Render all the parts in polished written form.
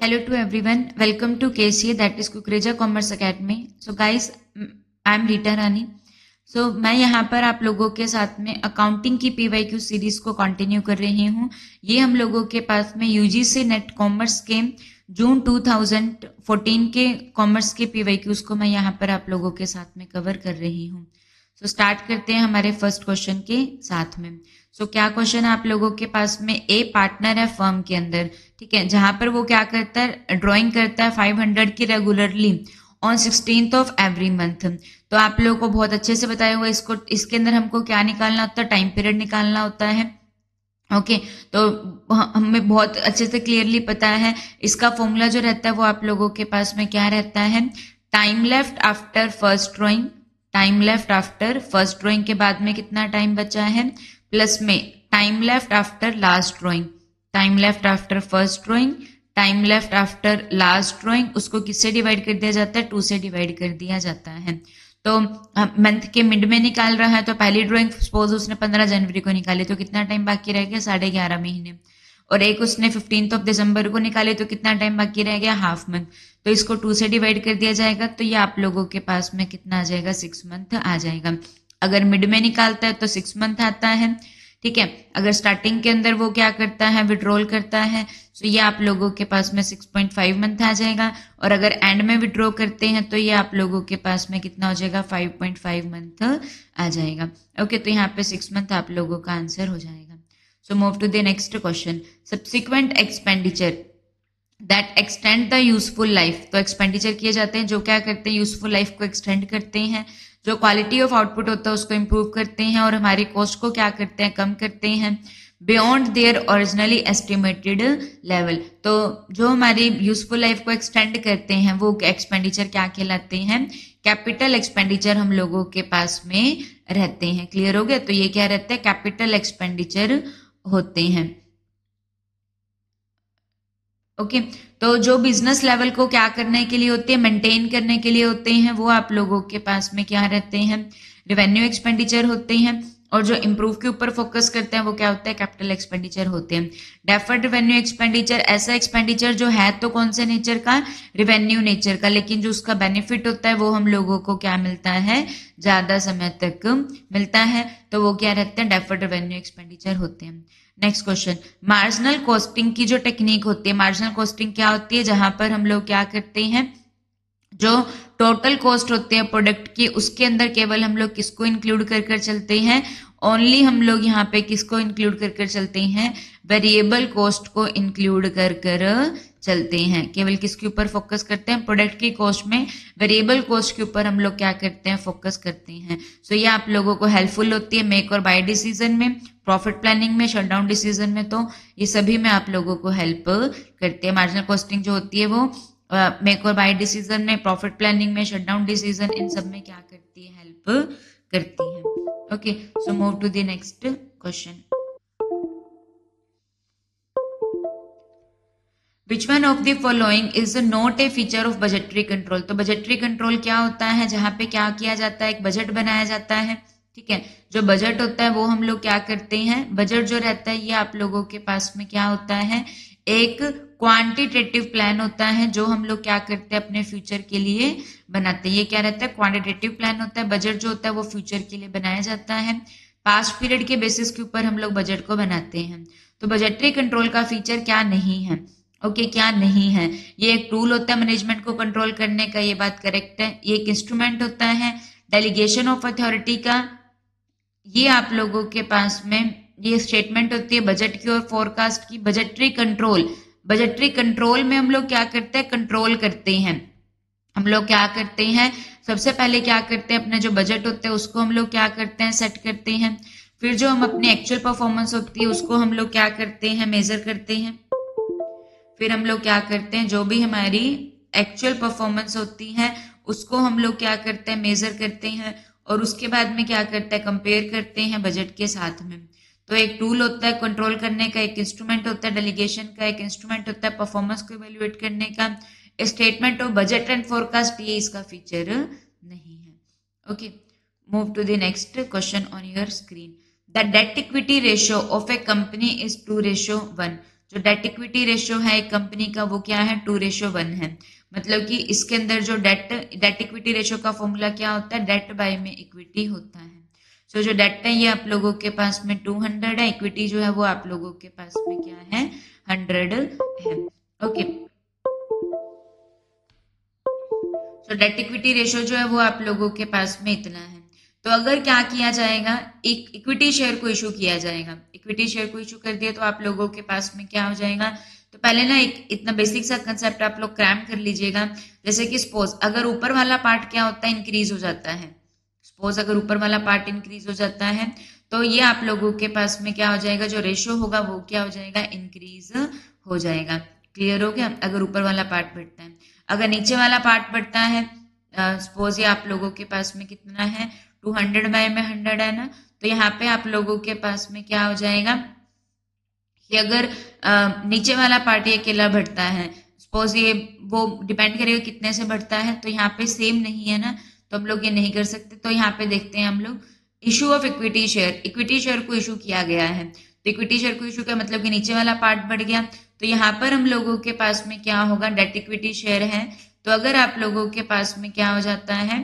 Hello to everyone. Welcome to KCA, that is Kukreja commerce academy. So guys, I am Rita Rani. So मैं यहाँ पर आप लोगों के साथ में अकाउंटिंग की PYQ सीरीज को कंटिन्यू कर रही हूँ. ये हम लोगों के पास में UGC नेट कॉमर्स के जून 2014 के कॉमर्स के PYQs को मैं यहाँ पर आप लोगों के साथ में कवर कर रही हूँ. सो स्टार्ट करते हैं हमारे फर्स्ट क्वेश्चन के साथ में. सो क्या क्वेश्चन आप लोगों के पास में, ए पार्टनर है फर्म के अंदर, ठीक है, जहां पर वो क्या करता है, ड्राइंग करता है 500 की regularly on 16th of every month. तो आप लोगों को बहुत अच्छे से बताया हुआ, इसको इसके अंदर हमको क्या निकालना होता है, टाइम पीरियड निकालना होता है. ओके तो हमें बहुत अच्छे से क्लियरली पता है. इसका फॉर्मूला जो रहता है वो आप लोगों के पास में क्या रहता है, time left after first drawing, time left after first drawing के बाद में कितना टाइम बचा है, प्लस में time left after last drawing, time left after first drawing, time left after last drawing. उसको किससे डिवाइड कर दिया जाता है, 2 से डिवाइड कर दिया जाता है. तो मंथ के मिड में निकाल रहा है, तो पहली ड्राइंग सपोज उसने 15 जनवरी को निकाली, तो कितना टाइम बाकी रह गया, 11.5 महीने. और एक उसने 15th ऑफ दिसंबर को निकाले, तो कितना टाइम बाकी रह गया, हाफ मंथ. तो इसको 2 से डिवाइड कर दिया जाएगा, तो ये आप लोगों के पास में कितना आ जाएगा, 6 मंथ आ जाएगा. अगर मिड में निकालता है तो 6 मंथ आता है, ठीक है. अगर स्टार्टिंग के अंदर वो क्या करता है, विड्रॉल करता है, तो ये आप लोगों के पास में 6.5 मंथ आ जाएगा. और अगर एंड में विड्रॉ करते हैं तो ये आप लोगों के पास में कितना हो जाएगा, 5.5 मंथ आ जाएगा. ओके, तो यहाँ पे 6 मंथ आप लोगों का आंसर हो जाएगा. So move to the next question. Subsequent expenditure that extend the useful life. तो एक्सपेंडिचर किए जाते हैं जो क्या करते हैं, यूजफुल लाइफ को एक्सटेंड करते हैं, जो क्वालिटी ऑफ आउटपुट होता है उसको इंप्रूव करते हैं, और हमारी कॉस्ट को क्या करते हैं, कम करते हैं, beyond their originally estimated level. तो जो हमारी यूजफुल लाइफ को एक्सटेंड करते हैं वो एक्सपेंडिचर क्या कहलाते हैं, कैपिटल एक्सपेंडिचर हम लोगों के पास में रहते हैं. क्लियर हो गया. तो ये क्या रहता है, कैपिटल एक्सपेंडिचर होते हैं. ओके तो जो बिजनेस लेवल को क्या करने के लिए होते हैं, मेंटेन करने के लिए होते हैं, वो आप लोगों के पास में क्या रहते हैं, रेवेन्यू एक्सपेंडिचर होते हैं. और जो इंप्रूव के ऊपर फोकस करते हैं वो क्या होता है, कैपिटल एक्सपेंडिचर होते हैं. डेफर्ड रेवेन्यू एक्सपेंडिचर ऐसा एक्सपेंडिचर जो है तो कौन से नेचर का, रेवेन्यू नेचर का, लेकिन जो उसका बेनिफिट होता है वो हम लोगों को क्या मिलता है, ज्यादा समय तक मिलता है. तो वो क्या रहते हैं, डेफर्ड रेवेन्यू एक्सपेंडिचर होते हैं. नेक्स्ट क्वेश्चन, मार्जिनल कॉस्टिंग की जो टेक्निक होती है, मार्जिनल कॉस्टिंग क्या होती है, जहां पर हम लोग क्या करते हैं, जो टोटल कॉस्ट होते हैं प्रोडक्ट की, उसके अंदर केवल हम लोग किसको इंक्लूड कर कर चलते हैं, ओनली हम लोग यहाँ पे किसको इंक्लूड कर कर चलते हैं, वेरिएबल कॉस्ट को इंक्लूड कर कर चलते हैं. केवल किसके ऊपर फोकस करते हैं, प्रोडक्ट की कॉस्ट में वेरिएबल कॉस्ट के ऊपर हम लोग क्या करते हैं, फोकस करते हैं. सो ये आप लोगों को हेल्पफुल होती है मेक और बाय डिसीजन में, प्रॉफिट प्लानिंग में, शटडाउन डिसीजन में. तो ये सभी में आप लोगों को हेल्प करती है. मार्जिनल कॉस्टिंग जो होती है वो मेक और बाय डिसीजन में, प्रॉफिट प्लानिंग में, शटडाउन डिसीजन, इन सब में क्या करती है, हेल्प करती है. Okay so move to the next question. Which one of the following is not a feature of budgetary control. तो बजटरी कंट्रोल क्या होता है, जहां पे क्या किया जाता है, एक बजट बनाया जाता है, ठीक है. जो बजट होता है वो हम लोग क्या करते हैं, बजट जो रहता है ये आप लोगों के पास में क्या होता है, एक क्वांटिटेटिव प्लान होता है जो हम लोग क्या करते हैं, अपने फ्यूचर के लिए बनाते हैं. ये क्या रहता है, क्वांटिटेटिव प्लान होता है. बजट जो होता है वो फ्यूचर के लिए बनाया जाता है, पास्ट पीरियड के बेसिस के ऊपर हम लोग बजट को बनाते हैं. तो बजटरी कंट्रोल का फीचर क्या नहीं है, ओके क्या नहीं है, ये एक टूल होता है मैनेजमेंट को कंट्रोल करने का, ये बात करेक्ट है. ये एक इंस्ट्रूमेंट होता है डेलीगेशन ऑफ अथॉरिटी का. ये आप लोगों के पास में ये स्टेटमेंट होती है बजट की और फोरकास्ट की. बजटरी कंट्रोल, बजटरी कंट्रोल में हम लोग क्या करते हैं, कंट्रोल करते हैं. हम लोग क्या करते हैं, सबसे पहले क्या करते हैं, अपने जो बजट होते हैं उसको हम लोग क्या करते हैं, सेट करते हैं. फिर जो हम अपनी एक्चुअल परफॉर्मेंस होती है उसको हम लोग क्या करते हैं, मेजर करते हैं. फिर हम लोग क्या करते हैं, जो भी हमारी एक्चुअल परफॉर्मेंस होती है उसको हम लोग क्या करते हैं, मेजर करते हैं. और उसके बाद में क्या करते हैं, कंपेयर करते हैं बजट के साथ में. तो एक टूल होता है कंट्रोल करने का, एक इंस्ट्रूमेंट होता है डेलीगेशन का, एक इंस्ट्रूमेंट होता है परफॉर्मेंस को इवेल्युएट करने का. Statement of budget and forecast ये इसका फीचर नहीं है. Okay move to the next question on your screen. The debt equity ratio of a company is 2:1. जो डेट इक्विटी रेशियो है एक कंपनी का वो क्या है 2:1 है। मतलब कि इसके अंदर जो डेट इक्विटी रेशियो का फॉर्मूला क्या होता है, डेट बाय में इक्विटी होता है। सो जो डेट है ये आप लोगों के पास में 200 है, इक्विटी जो है वो आप लोगों के पास में क्या है 100 है। ओके, सो डेट इक्विटी रेशियो जो है वो आप लोगों के पास में इतना है। तो अगर क्या किया जाएगा, एक इक्विटी शेयर को इशू किया जाएगा, इक्विटी शेयर को इशू कर दिया तो आप लोगों के पास में क्या हो जाएगा। तो पहले ना एक इतना बेसिक सा कंसेप्ट आप लोग क्रैम कर लीजिएगा। जैसे कि सपोज अगर ऊपर वाला पार्ट क्या होता है, इंक्रीज हो जाता है। सपोज अगर ऊपर वाला पार्ट इंक्रीज हो जाता है तो ये आप लोगों के पास में क्या हो जाएगा, जो रेशियो होगा वो क्या हो जाएगा, इंक्रीज हो जाएगा। क्लियर हो गया। अगर ऊपर वाला पार्ट बढ़ता है, अगर नीचे वाला पार्ट बढ़ता है, सपोज ये आप लोगों के पास में कितना है 200 बाय में 100 है ना, तो यहाँ पे आप लोगों के पास में क्या हो जाएगा कि अगर नीचे वाला पार्ट ये अकेला बढ़ता है, सपोज ये वो डिपेंड करेगा कितने से बढ़ता है, तो यहाँ पे सेम नहीं है ना, तो हम लोग ये नहीं कर सकते। तो यहाँ पे देखते हैं हम लोग issue of equity share, equity share को इशू किया गया है। तो इक्विटी शेयर को इशू किया मतलब कि नीचे वाला पार्ट बढ़ गया। तो यहाँ पर हम लोगों के पास में क्या होगा, डेट इक्विटी शेयर है। तो अगर आप लोगों के पास में क्या हो जाता है,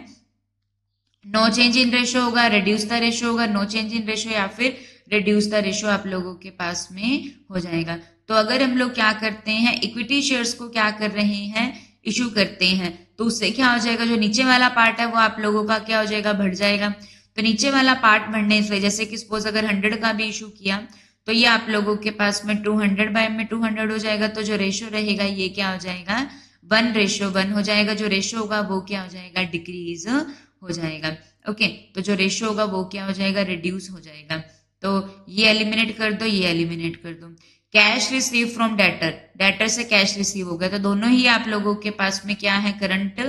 नो चेंज इन रेशियो होगा, रिड्यूस द रेशियो होगा, नो चेंज इन रेशियो या फिर रिड्यूस द रेशियो आप लोगों के पास में हो जाएगा। तो अगर हम लोग क्या करते हैं, इक्विटी शेयर्स को क्या कर रहे हैं, इशू करते हैं, तो उससे क्या हो जाएगा, जो नीचे वाला पार्ट है वो आप लोगों का क्या हो जाएगा, बढ़ जाएगा। तो नीचे वाला पार्ट बढ़ने से, जैसे कि सपोज अगर 100 का भी इशू किया तो ये आप लोगों के पास में 200 बाय में 200 हो जाएगा। तो जो रेशियो रहेगा ये क्या हो जाएगा, 1:1 हो जाएगा। जो रेशियो होगा वो क्या हो जाएगा, डिक्रीज हो जाएगा। ओके, तो जो रेशियो होगा वो क्या हो जाएगा, रिड्यूस हो जाएगा। तो ये एलिमिनेट कर दो, ये एलिमिनेट कर दो। Cash receive from debtor, debtor से कैश रिसीव हो गया, तो दोनों ही आप लोगों के पास में क्या है, करंट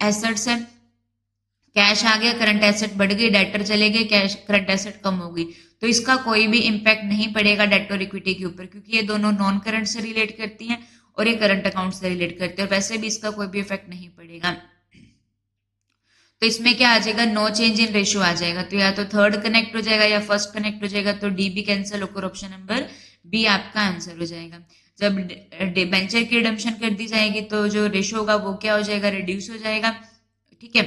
एसेट्स है। कैश आ गया, करंट एसेट बढ़ गई, डेटर चले गए, कैश करंट एसेट कम हो गई। तो इसका कोई भी इम्पैक्ट नहीं पड़ेगा डेट और इक्विटी के ऊपर, क्योंकि ये दोनों नॉन करंट से रिलेट करती हैं और ये करंट अकाउंट से रिलेट करते हैं, और वैसे भी इसका कोई भी इफेक्ट नहीं पड़ेगा। तो इसमें क्या आ जाएगा, नो चेंज इन रेशियो आ जाएगा। तो या तो थर्ड कनेक्ट हो जाएगा या फर्स्ट कनेक्ट हो जाएगा, तो डी भी कैंसिल होकर ऑप्शन नंबर बी आपका आंसर हो जाएगा। जब डिबेंचर की रिडम्पशन कर दी जाएगी तो जो रेशियो होगा वो क्या हो जाएगा, रिड्यूस हो जाएगा। ठीक है,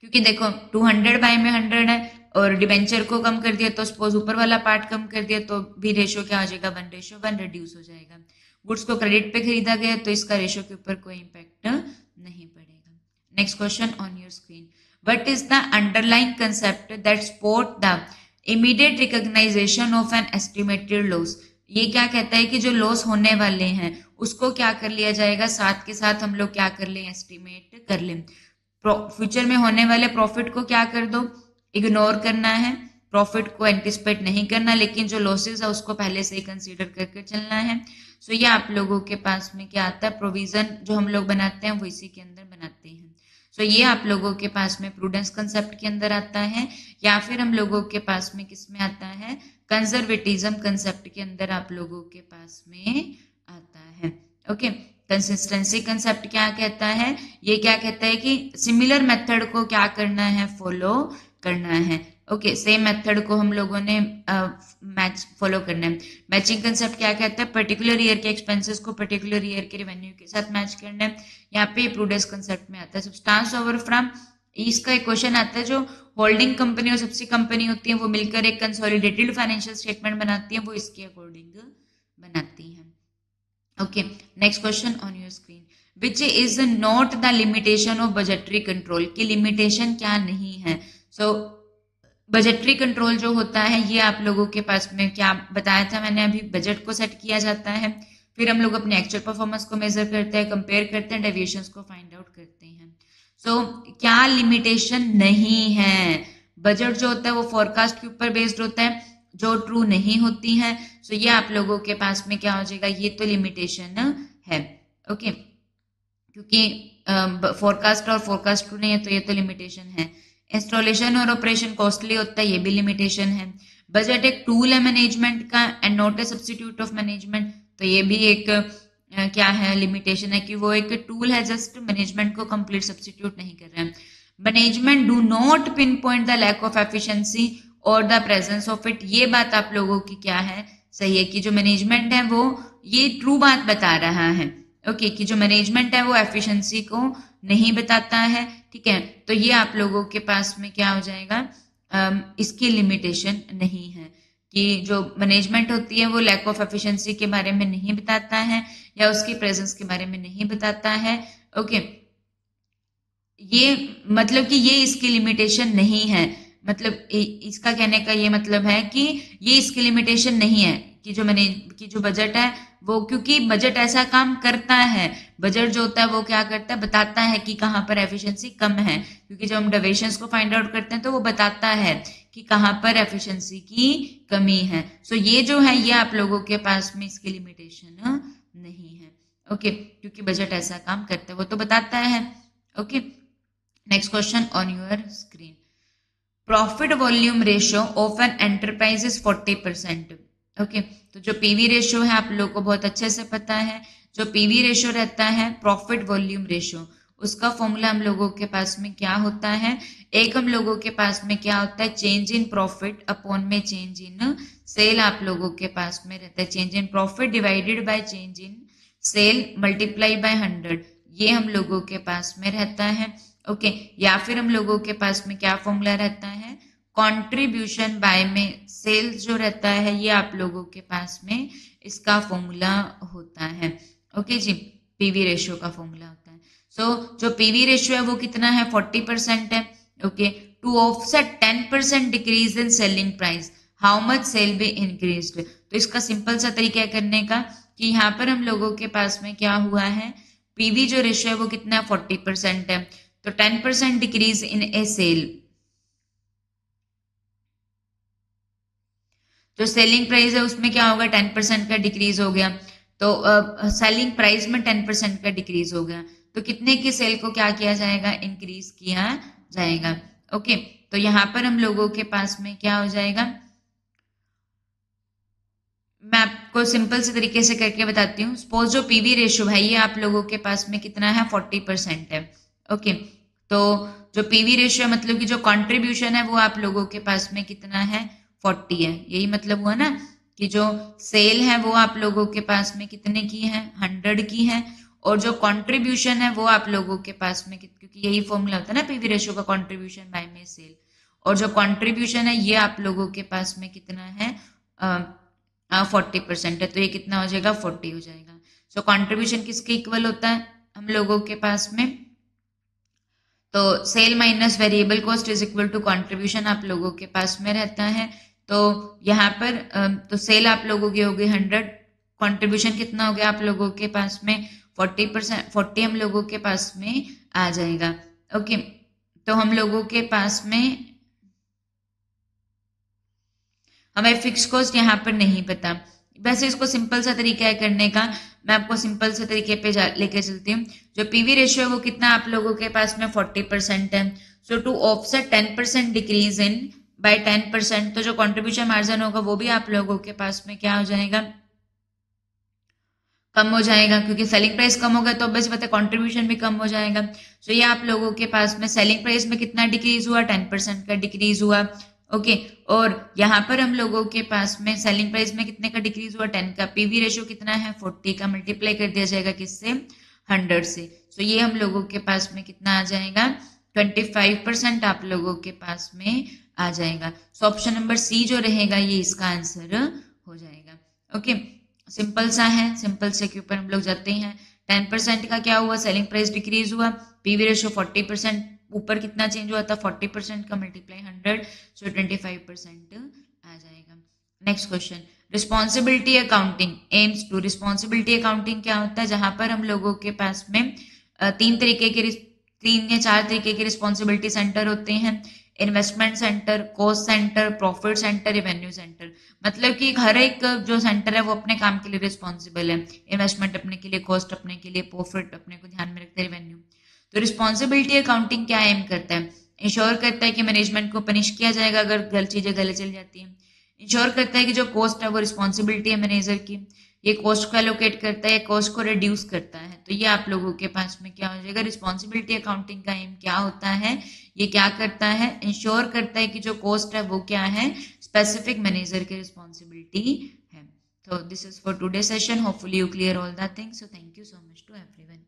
क्योंकि देखो 200 बाय में 100 है और डिबेंचर को कम कर दिया, तो सपोज ऊपर वाला पार्ट कम कर दिया तो भी रेशियो क्या हो जाएगा, 1:1 रिड्यूस हो जाएगा। गुड्स को क्रेडिट पे खरीदा गया तो इसका रेशियो के ऊपर कोई इम्पैक्ट नहीं पड़ेगा। Next question on your screen. What is the underlying concept that support the immediate recognition of an estimated loss? ये क्या कहता है कि जो लॉस होने वाले हैं उसको क्या कर लिया जाएगा, साथ के साथ हम लोग क्या कर लें, एस्टिमेट कर लें। फ्यूचर में होने वाले प्रॉफिट को क्या कर दो, इग्नोर करना है, प्रॉफिट को एंटिसिपेट नहीं करना, लेकिन जो लॉसेस है उसको पहले से ही कंसीडर करके चलना है। सो ये आप लोगों के पास में क्या आता है, प्रोविजन जो हम लोग बनाते हैं वो इसी के अंदर बनाते हैं। तो ये आप लोगों के पास में प्रूडेंस कंसेप्ट के अंदर आता है, या फिर हम लोगों के पास में किस में आता है, कंजर्वेटिज्म कंसेप्ट के अंदर आप लोगों के पास में आता है। ओके, कंसिस्टेंसी कंसेप्ट क्या कहता है, ये क्या कहता है कि सिमिलर मेथड को क्या करना है, फॉलो करना है। ओके, सेम मेथड को हम लोगों ने मैच फॉलो करना है। मैचिंग कंसेप्ट क्या कहता है, पर्टिकुलर ईयर के एक्सपेंसेस को पर्टिकुलर ईयर के रेवेन्यू के साथ मैच करना है। यहाँ पे प्रूडेंस कंसेप्ट में आता है। सब्सटेंस ओवर फ्रॉम, इसका एक क्वेश्चन आता है, जो होल्डिंग कंपनी और सबसी कंपनी होती है वो मिलकर एक कंसोलिडेटेड फाइनेंशियल स्टेटमेंट बनाती है, वो इसके अकॉर्डिंग बनाती है। Okay, next question on your screen, which is not the limitation of budgetary control, की लिमिटेशन क्या नहीं है। सो बजटरी कंट्रोल जो होता है ये आप लोगों के पास में क्या बताया था मैंने अभी, बजट को सेट किया जाता है, फिर हम लोग अपने एक्चुअल परफॉर्मेंस को मेजर करते हैं, कंपेयर करते हैं, डेविएशंस को फाइंड आउट करते हैं। सो क्या लिमिटेशन नहीं है, बजट जो होता है वो फोरकास्ट के ऊपर बेस्ड होता है, जो ट्रू नहीं होती है। सो ये आप लोगों के पास में क्या हो जाएगा, ये तो लिमिटेशन है। ओके, क्योंकि फोरकास्ट और फोरकास्ट ट्रू नहीं है तो ये तो लिमिटेशन है। इंस्टॉलेशन और ऑपरेशन कॉस्टली होता है, ये भी लिमिटेशन है। बजट एक टूल है मैनेजमेंट का and not a substitute of management, तो ये भी एक क्या है, लिमिटेशन है कि वो एक टूल है, जस्ट मैनेजमेंट को कंप्लीट सब्स्टिट्यूट नहीं कर रहे हैं। Management do not pin point the lack of efficiency और द प्रेजेंस ऑफ इट, ये बात आप लोगों की क्या है, सही है कि जो मैनेजमेंट है वो ये ट्रू बात बता रहा है। ओके, कि जो मैनेजमेंट है वो एफिशिएंसी को नहीं बताता है। ठीक है, तो ये आप लोगों के पास में क्या हो जाएगा, इसकी लिमिटेशन नहीं है कि जो मैनेजमेंट होती है वो लैक ऑफ एफिशिएंसी के बारे में नहीं बताता है या उसकी प्रेजेंस के बारे में नहीं बताता है। ओके, ये मतलब कि ये इसकी लिमिटेशन नहीं है, मतलब इसका कहने का ये मतलब है कि ये इसकी लिमिटेशन नहीं है कि जो मैंने कि जो बजट है वो, क्योंकि बजट ऐसा काम करता है, बजट जो होता है वो क्या करता है, बताता है कि कहाँ पर एफिशिएंसी कम है, क्योंकि जब हम डेविएशंस को फाइंड आउट करते हैं तो वो बताता है कि कहाँ पर एफिशिएंसी की कमी है। सो ये जो है ये आप लोगों के पास में इसकी लिमिटेशन नहीं है। ओके, क्योंकि बजट ऐसा काम करता है, वो तो बताता है। Okay, next question on your screen. Profit volume ratio of an enterprise is 40%. Okay, तो जो पीवी रेशियो है आप लोगों को बहुत अच्छे से पता है, जो पीवी रेशियो रहता है प्रॉफिट वॉल्यूम रेशियो, उसका फॉर्मूला हम लोगों के पास में क्या होता है, एक हम लोगों के पास में क्या होता है, चेंज इन प्रॉफिट अपॉन में चेंज इन सेल आप लोगों के पास में रहता है, change in profit divided by change in sale multiply by 100, ये हम लोगों के पास में रहता है। ओके, या फिर हम लोगों के पास में क्या फॉर्मूला रहता है, कंट्रीब्यूशन बाय में सेल्स जो रहता है ये आप लोगों के पास में इसका फॉर्मूला होता है। ओके जी, पीवी रेशियो का फॉर्मूला होता है। सो जो पीवी रेशियो है वो कितना है, 40% है। Okay, to offset 10% decrease in selling price how much sale be increased, तो इसका सिंपल सा तरीका करने का कि यहाँ पर हम लोगों के पास में क्या हुआ है, पीवी जो रेशियो है वो कितना है, 40% है, तो 10% डिक्रीज इन ए सेल, जो सेलिंग प्राइस है उसमें क्या होगा, 10% का डिक्रीज हो गया, तो सेलिंग प्राइस में 10% का डिक्रीज हो गया, तो कितने की सेल को क्या किया जाएगा, इंक्रीज किया जाएगा। ओके, तो यहाँ पर हम लोगों के पास में क्या हो जाएगा, मैं आपको सिंपल से तरीके से करके बताती हूँ। सपोज जो पीवी रेशियो है ये आप लोगों के पास में कितना है, 40% है। ओके, तो जो पीवी रेशियो मतलब कि जो कंट्रीब्यूशन है वो आप लोगों के पास में कितना है, 40 है, यही मतलब हुआ ना कि जो सेल है वो आप लोगों के पास में कितने की है, 100 की है, और जो कंट्रीब्यूशन है वो आप लोगों के पास में, क्योंकि यही फॉर्मूला होता है ना पीवी रेशियो का, कंट्रीब्यूशन बाय में सेल, और जो कंट्रीब्यूशन है ये आप लोगों के पास में कितना है, 40% है, तो ये कितना हो जाएगा, 40 हो जाएगा। सो कंट्रीब्यूशन किसके इक्वल होता है हम लोगों के पास में, तो sale minus variable cost is equal to contribution आप लोगों के पास में रहता है। तो यहाँ पर तो सेल आप लोगों की होगी 100, कंट्रीब्यूशन कितना हो गया आप लोगों के पास में, 40%, 40 हम लोगों के पास में आ जाएगा। ओके, तो हम लोगों के पास में हमें फिक्स कॉस्ट यहाँ पर नहीं पता। वैसे इसको सिंपल सा तरीका है करने का, मैं आपको सिंपल से तरीके पे लेके चलती हूँ। जो पीवी रेशियो है वो कितना आप लोगों के पास में 40% है, so to offset 10% decrease in by 10%, तो जो कंट्रीब्यूशन मार्जिन होगा वो भी आप लोगों के पास में क्या हो जाएगा, कम हो जाएगा, क्योंकि सेलिंग प्राइस कम होगा तो ऑब्वियस बात है कंट्रीब्यूशन भी कम हो जाएगा। सो ये आप लोगों के पास में सेलिंग प्राइस में कितना डिक्रीज हुआ, 10% का डिक्रीज हुआ। ओके, और यहाँ पर हम लोगों के पास में सेलिंग प्राइस में कितने का डिक्रीज हुआ, 10 का, पीवी रेशियो कितना है, 40 का, मल्टीप्लाई कर दिया जाएगा किससे, 100 से। सो ये हम लोगों के पास में कितना आ जाएगा, 25% आप लोगों के पास में आ जाएगा। सो ऑप्शन नंबर सी जो रहेगा ये इसका आंसर हो जाएगा। ओके, सिंपल सा है, सिंपल से के ऊपर हम लोग जाते हैं। 10% का क्या हुआ, सेलिंग प्राइस डिक्रीज हुआ, पीवी रेशियो 40%, ऊपर कितना चेंज हुआ था, 40% का मल्टीप्लाई 100, सो 25% आ जाएगा। Next question, responsibility accounting aims to, responsibility accounting क्या होता है, जहां पर हम लोगों के पास में तीन या चार तरीके के रिस्पॉन्सिबिलिटी सेंटर होते हैं, investment centre, cost centre, profit centre, revenue centre. मतलब कि हर एक जो सेंटर है वो अपने काम के लिए रिस्पॉन्सिबल है, इन्वेस्टमेंट अपने के लिए, कॉस्ट अपने के लिए, प्रॉफिट अपने को ध्यान में रखते हैं, रेवेन्यू। तो रिस्पॉन्सिबिलिटी अकाउंटिंग क्या एम करता है, इंश्योर करता है कि मैनेजमेंट को पनिश किया जाएगा अगर गलत चीजें गलत चल जाती है। इंश्योर करता है कि जो कॉस्ट है वो रिस्पॉन्सिबिलिटी है मैनेजर की, ये कॉस्ट को एलोकेट करता है, कॉस्ट को रिड्यूस करता है। तो ये आप लोगों के पास में क्या हो जाएगा, रिस्पॉन्सिबिलिटी अकाउंटिंग का एम क्या होता है, ये क्या करता है, इंश्योर करता है कि जो कॉस्ट है वो क्या है, स्पेसिफिक मैनेजर की रिस्पॉन्सिबिलिटी है। So this is for today's session. Hopefully you clear all the things. So thank you so much to everyone.